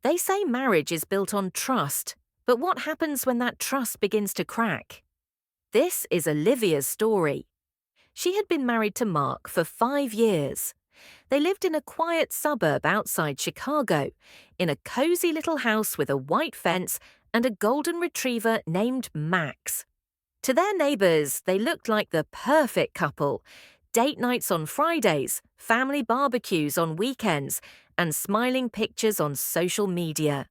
They say marriage is built on trust, but what happens when that trust begins to crack? This is Olivia's story. She had been married to Mark for 5 years. They lived in a quiet suburb outside Chicago, in a cozy little house with a white fence and a golden retriever named Max. To their neighbors, they looked like the perfect couple. Date nights on Fridays, family barbecues on weekends, and smiling pictures on social media.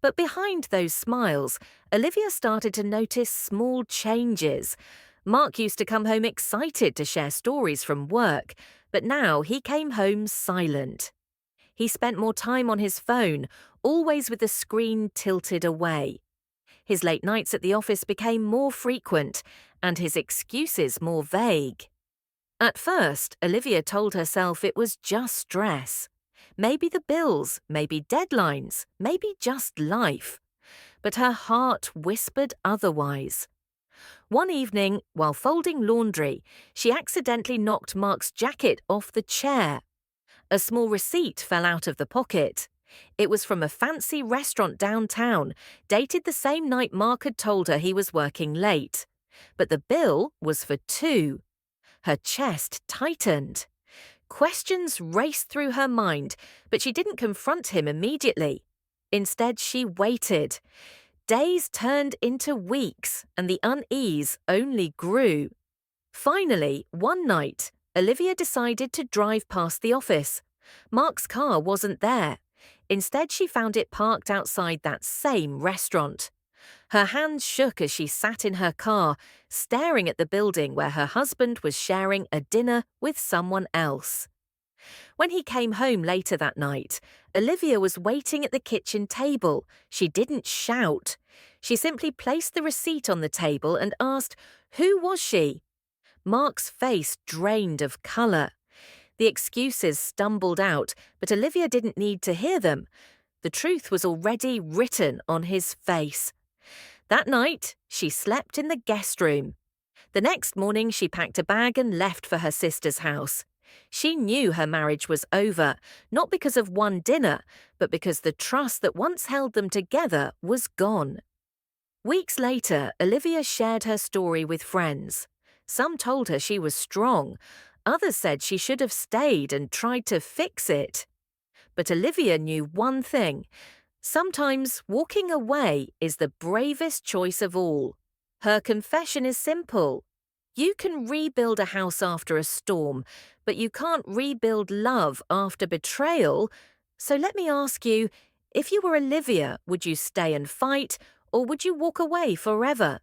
But behind those smiles, Olivia started to notice small changes. Mark used to come home excited to share stories from work, but now he came home silent. He spent more time on his phone, always with the screen tilted away. His late nights at the office became more frequent, and his excuses more vague. At first, Olivia told herself it was just stress. Maybe the bills, maybe deadlines, maybe just life. But her heart whispered otherwise. One evening, while folding laundry, she accidentally knocked Mark's jacket off the chair. A small receipt fell out of the pocket. It was from a fancy restaurant downtown, dated the same night Mark had told her he was working late. But the bill was for two. Her chest tightened. Questions raced through her mind, but she didn't confront him immediately. Instead, she waited. Days turned into weeks, and the unease only grew. Finally, one night, Olivia decided to drive past the office. Mark's car wasn't there. Instead, she found it parked outside that same restaurant. Her hands shook as she sat in her car, staring at the building where her husband was sharing a dinner with someone else. When he came home later that night, Olivia was waiting at the kitchen table. She didn't shout. She simply placed the receipt on the table and asked, "Who was she?" Mark's face drained of colour. The excuses stumbled out, but Olivia didn't need to hear them. The truth was already written on his face. That night, she slept in the guest room. The next morning, she packed a bag and left for her sister's house. She knew her marriage was over, not because of one dinner, but because the trust that once held them together was gone. Weeks later, Olivia shared her story with friends. Some told her she was strong. Others said she should have stayed and tried to fix it. But Olivia knew one thing. Sometimes walking away is the bravest choice of all. Her confession is simple. You can rebuild a house after a storm, but you can't rebuild love after betrayal. So let me ask you, if you were Olivia, would you stay and fight, or would you walk away forever?